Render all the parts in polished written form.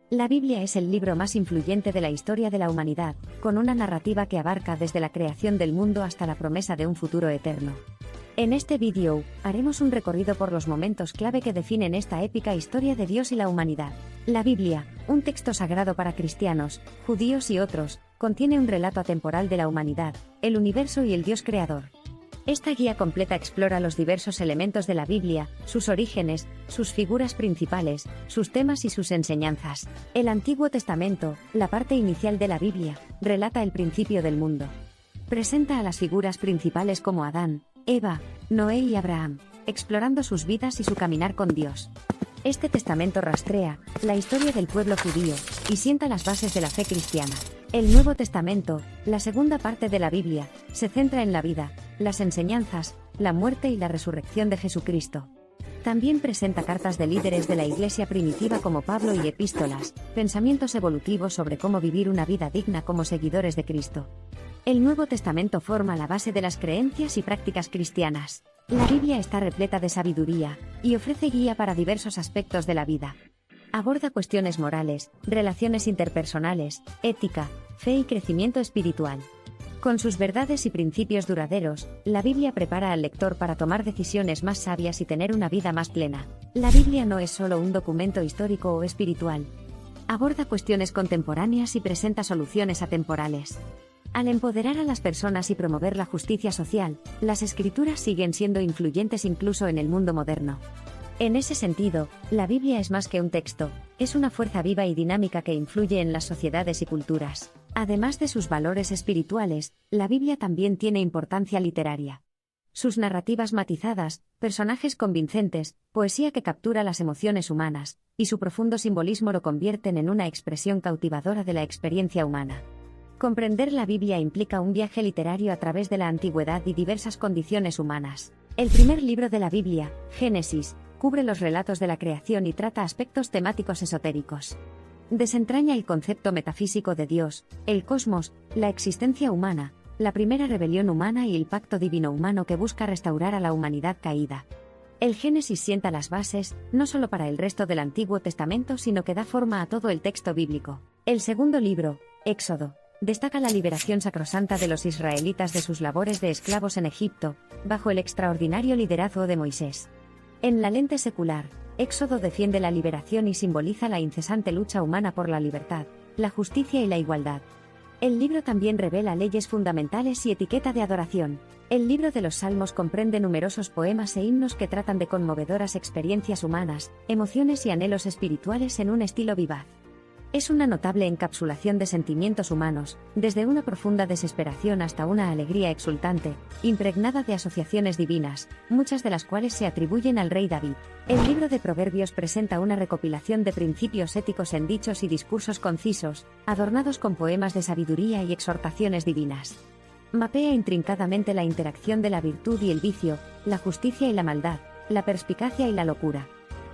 La Biblia es el libro más influyente de la historia de la humanidad, con una narrativa que abarca desde la creación del mundo hasta la promesa de un futuro eterno. En este vídeo, haremos un recorrido por los momentos clave que definen esta épica historia de Dios y la humanidad. La Biblia, un texto sagrado para cristianos, judíos y otros, contiene un relato atemporal de la humanidad, el universo y el Dios creador. Esta guía completa explora los diversos elementos de la Biblia, sus orígenes, sus figuras principales, sus temas y sus enseñanzas. El Antiguo Testamento, la parte inicial de la Biblia, relata el principio del mundo. Presenta a las figuras principales como Adán, Eva, Noé y Abraham, explorando sus vidas y su caminar con Dios. Este testamento rastrea la historia del pueblo judío y sienta las bases de la fe cristiana. El Nuevo Testamento, la segunda parte de la Biblia, se centra en la vida, las enseñanzas, la muerte y la resurrección de Jesucristo. También presenta cartas de líderes de la Iglesia primitiva como Pablo y epístolas, pensamientos evolutivos sobre cómo vivir una vida digna como seguidores de Cristo. El Nuevo Testamento forma la base de las creencias y prácticas cristianas. La Biblia está repleta de sabiduría y ofrece guía para diversos aspectos de la vida. Aborda cuestiones morales, relaciones interpersonales, ética, fe y crecimiento espiritual. Con sus verdades y principios duraderos, la Biblia prepara al lector para tomar decisiones más sabias y tener una vida más plena. La Biblia no es solo un documento histórico o espiritual. Aborda cuestiones contemporáneas y presenta soluciones atemporales. Al empoderar a las personas y promover la justicia social, las Escrituras siguen siendo influyentes incluso en el mundo moderno. En ese sentido, la Biblia es más que un texto, es una fuerza viva y dinámica que influye en las sociedades y culturas. Además de sus valores espirituales, la Biblia también tiene importancia literaria. Sus narrativas matizadas, personajes convincentes, poesía que captura las emociones humanas, y su profundo simbolismo lo convierten en una expresión cautivadora de la experiencia humana. Comprender la Biblia implica un viaje literario a través de la antigüedad y diversas condiciones humanas. El primer libro de la Biblia, Génesis, cubre los relatos de la creación y trata aspectos temáticos esotéricos. Desentraña el concepto metafísico de Dios, el cosmos, la existencia humana, la primera rebelión humana y el pacto divino humano que busca restaurar a la humanidad caída. El Génesis sienta las bases, no solo para el resto del Antiguo Testamento, sino que da forma a todo el texto bíblico. El segundo libro, Éxodo, destaca la liberación sacrosanta de los israelitas de sus labores de esclavos en Egipto, bajo el extraordinario liderazgo de Moisés. En la lente secular, Éxodo defiende la liberación y simboliza la incesante lucha humana por la libertad, la justicia y la igualdad. El libro también revela leyes fundamentales y etiqueta de adoración. El libro de los Salmos comprende numerosos poemas e himnos que tratan de conmovedoras experiencias humanas, emociones y anhelos espirituales en un estilo vivaz. Es una notable encapsulación de sentimientos humanos, desde una profunda desesperación hasta una alegría exultante, impregnada de asociaciones divinas, muchas de las cuales se atribuyen al rey David. El libro de Proverbios presenta una recopilación de principios éticos en dichos y discursos concisos, adornados con poemas de sabiduría y exhortaciones divinas. Mapea intrincadamente la interacción de la virtud y el vicio, la justicia y la maldad, la perspicacia y la locura.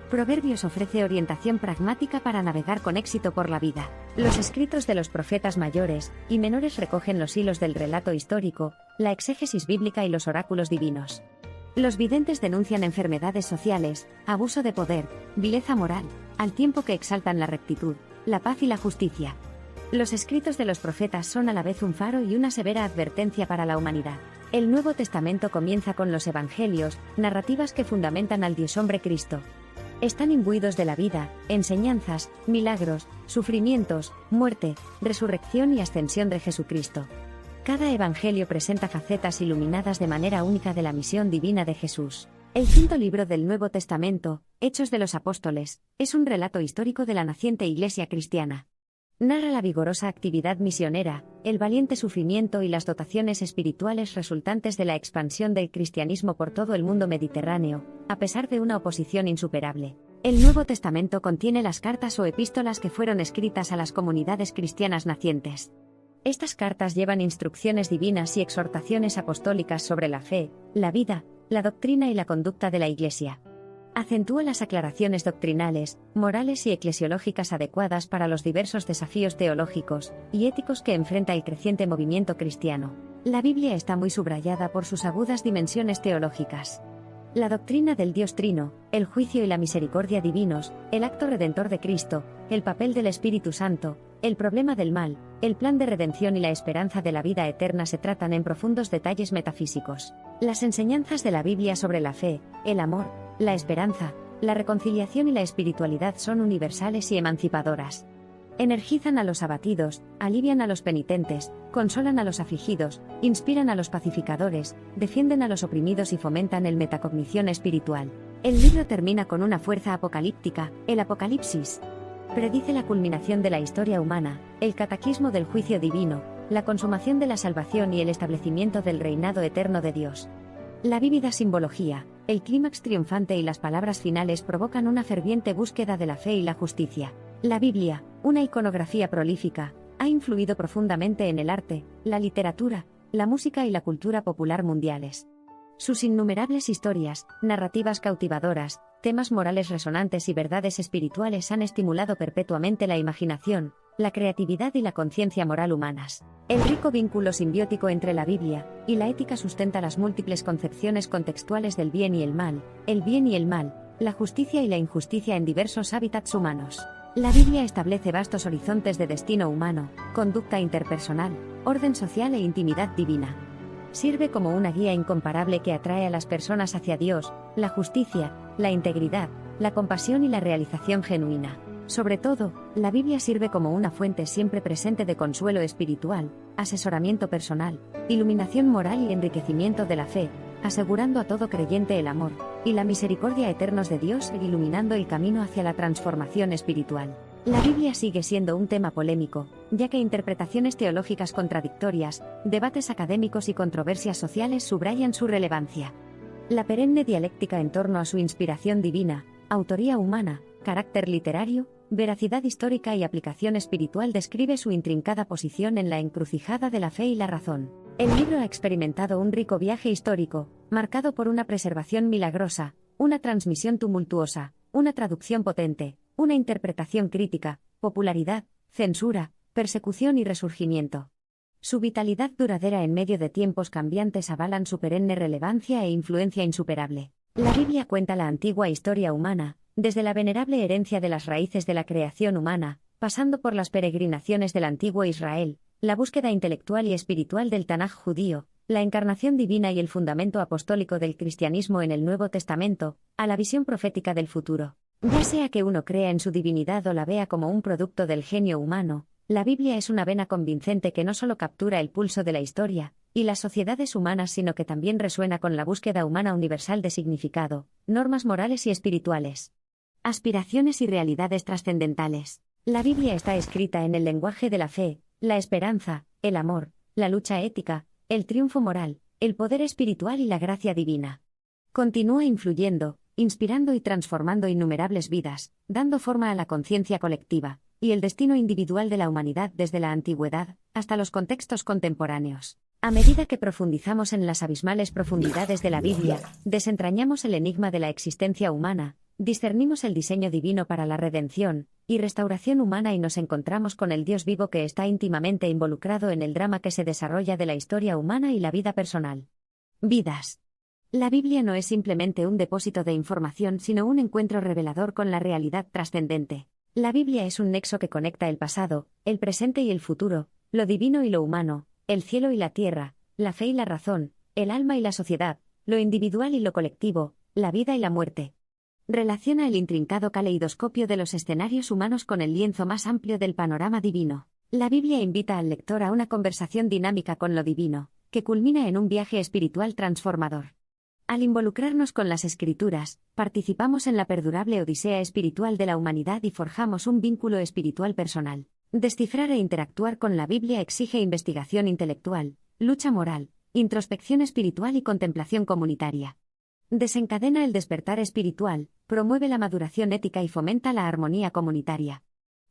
Proverbios ofrece orientación pragmática para navegar con éxito por la vida. Los escritos de los profetas mayores y menores recogen los hilos del relato histórico, la exégesis bíblica y los oráculos divinos. Los videntes denuncian enfermedades sociales, abuso de poder, vileza moral, al tiempo que exaltan la rectitud, la paz y la justicia. Los escritos de los profetas son a la vez un faro y una severa advertencia para la humanidad. El Nuevo Testamento comienza con los Evangelios, narrativas que fundamentan al Dios-hombre Cristo. Están imbuidos de la vida, enseñanzas, milagros, sufrimientos, muerte, resurrección y ascensión de Jesucristo. Cada evangelio presenta facetas iluminadas de manera única de la misión divina de Jesús. El quinto libro del Nuevo Testamento, Hechos de los Apóstoles, es un relato histórico de la naciente Iglesia cristiana. Narra la vigorosa actividad misionera, el valiente sufrimiento y las dotaciones espirituales resultantes de la expansión del cristianismo por todo el mundo mediterráneo, a pesar de una oposición insuperable. El Nuevo Testamento contiene las cartas o epístolas que fueron escritas a las comunidades cristianas nacientes. Estas cartas llevan instrucciones divinas y exhortaciones apostólicas sobre la fe, la vida, la doctrina y la conducta de la Iglesia. Acentúa las aclaraciones doctrinales, morales y eclesiológicas adecuadas para los diversos desafíos teológicos y éticos que enfrenta el creciente movimiento cristiano. La Biblia está muy subrayada por sus agudas dimensiones teológicas. La doctrina del Dios Trino, el juicio y la misericordia divinos, el acto redentor de Cristo, el papel del Espíritu Santo, el problema del mal, el plan de redención y la esperanza de la vida eterna se tratan en profundos detalles metafísicos. Las enseñanzas de la Biblia sobre la fe, el amor, la esperanza, la reconciliación y la espiritualidad son universales y emancipadoras. Energizan a los abatidos, alivian a los penitentes, consolan a los afligidos, inspiran a los pacificadores, defienden a los oprimidos y fomentan el metacognición espiritual. El libro termina con una fuerza apocalíptica, el Apocalipsis. Predice la culminación de la historia humana, el cataclismo del juicio divino, la consumación de la salvación y el establecimiento del reinado eterno de Dios. La vívida simbología, el clímax triunfante y las palabras finales provocan una ferviente búsqueda de la fe y la justicia. La Biblia, una iconografía prolífica, ha influido profundamente en el arte, la literatura, la música y la cultura popular mundiales. Sus innumerables historias, narrativas cautivadoras, temas morales resonantes y verdades espirituales han estimulado perpetuamente la imaginación, la creatividad y la conciencia moral humanas. El rico vínculo simbiótico entre la Biblia y la ética sustenta las múltiples concepciones contextuales del bien y el mal, la justicia y la injusticia en diversos hábitats humanos. La Biblia establece vastos horizontes de destino humano, conducta interpersonal, orden social e intimidad divina. Sirve como una guía incomparable que atrae a las personas hacia Dios, la justicia, la integridad, la compasión y la realización genuina. Sobre todo, la Biblia sirve como una fuente siempre presente de consuelo espiritual, asesoramiento personal, iluminación moral y enriquecimiento de la fe, asegurando a todo creyente el amor y la misericordia eternos de Dios e iluminando el camino hacia la transformación espiritual. La Biblia sigue siendo un tema polémico, ya que interpretaciones teológicas contradictorias, debates académicos y controversias sociales subrayan su relevancia. La perenne dialéctica en torno a su inspiración divina, autoría humana, carácter literario, veracidad histórica y aplicación espiritual describe su intrincada posición en la encrucijada de la fe y la razón. El libro ha experimentado un rico viaje histórico, marcado por una preservación milagrosa, una transmisión tumultuosa, una traducción potente, una interpretación crítica, popularidad, censura, persecución y resurgimiento. Su vitalidad duradera en medio de tiempos cambiantes avalan su perenne relevancia e influencia insuperable. La Biblia cuenta la antigua historia humana, desde la venerable herencia de las raíces de la creación humana, pasando por las peregrinaciones del antiguo Israel, la búsqueda intelectual y espiritual del Tanaj judío, la encarnación divina y el fundamento apostólico del cristianismo en el Nuevo Testamento, a la visión profética del futuro. Ya sea que uno crea en su divinidad o la vea como un producto del genio humano, la Biblia es una vena convincente que no solo captura el pulso de la historia y las sociedades humanas, sino que también resuena con la búsqueda humana universal de significado, normas morales y espirituales. Aspiraciones y realidades trascendentales. La Biblia está escrita en el lenguaje de la fe, la esperanza, el amor, la lucha ética, el triunfo moral, el poder espiritual y la gracia divina. Continúa influyendo, inspirando y transformando innumerables vidas, dando forma a la conciencia colectiva y el destino individual de la humanidad desde la antigüedad hasta los contextos contemporáneos. A medida que profundizamos en las abismales profundidades de la Biblia, desentrañamos el enigma de la existencia humana, discernimos el diseño divino para la redención y restauración humana y nos encontramos con el Dios vivo que está íntimamente involucrado en el drama que se desarrolla de la historia humana y la vida personal. Vidas. La Biblia no es simplemente un depósito de información, sino un encuentro revelador con la realidad trascendente. La Biblia es un nexo que conecta el pasado, el presente y el futuro, lo divino y lo humano, el cielo y la tierra, la fe y la razón, el alma y la sociedad, lo individual y lo colectivo, la vida y la muerte. Relaciona el intrincado caleidoscopio de los escenarios humanos con el lienzo más amplio del panorama divino. La Biblia invita al lector a una conversación dinámica con lo divino, que culmina en un viaje espiritual transformador. Al involucrarnos con las Escrituras, participamos en la perdurable odisea espiritual de la humanidad y forjamos un vínculo espiritual personal. Descifrar e interactuar con la Biblia exige investigación intelectual, lucha moral, introspección espiritual y contemplación comunitaria. Desencadena el despertar espiritual, promueve la maduración ética y fomenta la armonía comunitaria.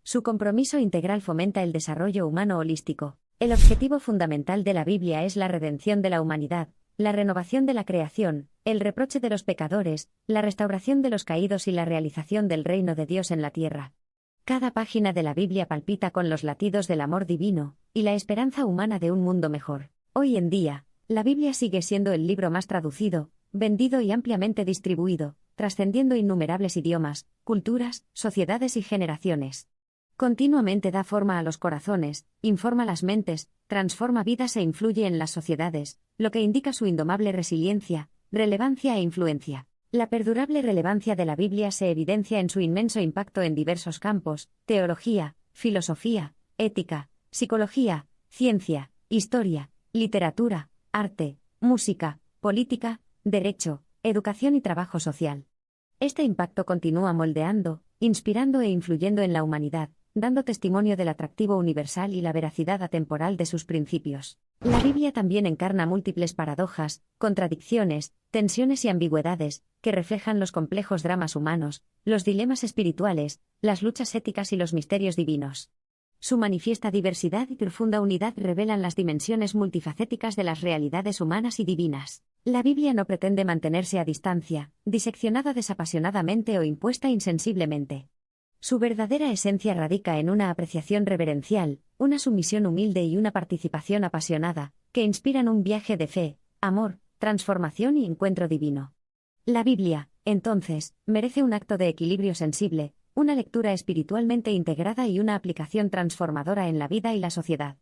Su compromiso integral fomenta el desarrollo humano holístico. El objetivo fundamental de la Biblia es la redención de la humanidad, la renovación de la creación, el reproche de los pecadores, la restauración de los caídos y la realización del reino de Dios en la tierra. Cada página de la Biblia palpita con los latidos del amor divino y la esperanza humana de un mundo mejor. Hoy en día, la Biblia sigue siendo el libro más traducido, vendido y ampliamente distribuido, trascendiendo innumerables idiomas, culturas, sociedades y generaciones. Continuamente da forma a los corazones, informa las mentes, transforma vidas e influye en las sociedades, lo que indica su indomable resiliencia, relevancia e influencia. La perdurable relevancia de la Biblia se evidencia en su inmenso impacto en diversos campos: teología, filosofía, ética, psicología, ciencia, historia, literatura, arte, música, política, derecho, educación y trabajo social. Este impacto continúa moldeando, inspirando e influyendo en la humanidad, dando testimonio del atractivo universal y la veracidad atemporal de sus principios. La Biblia también encarna múltiples paradojas, contradicciones, tensiones y ambigüedades, que reflejan los complejos dramas humanos, los dilemas espirituales, las luchas éticas y los misterios divinos. Su manifiesta diversidad y profunda unidad revelan las dimensiones multifacéticas de las realidades humanas y divinas. La Biblia no pretende mantenerse a distancia, diseccionada desapasionadamente o impuesta insensiblemente. Su verdadera esencia radica en una apreciación reverencial, una sumisión humilde y una participación apasionada, que inspiran un viaje de fe, amor, transformación y encuentro divino. La Biblia, entonces, merece un acto de equilibrio sensible, una lectura espiritualmente integrada y una aplicación transformadora en la vida y la sociedad.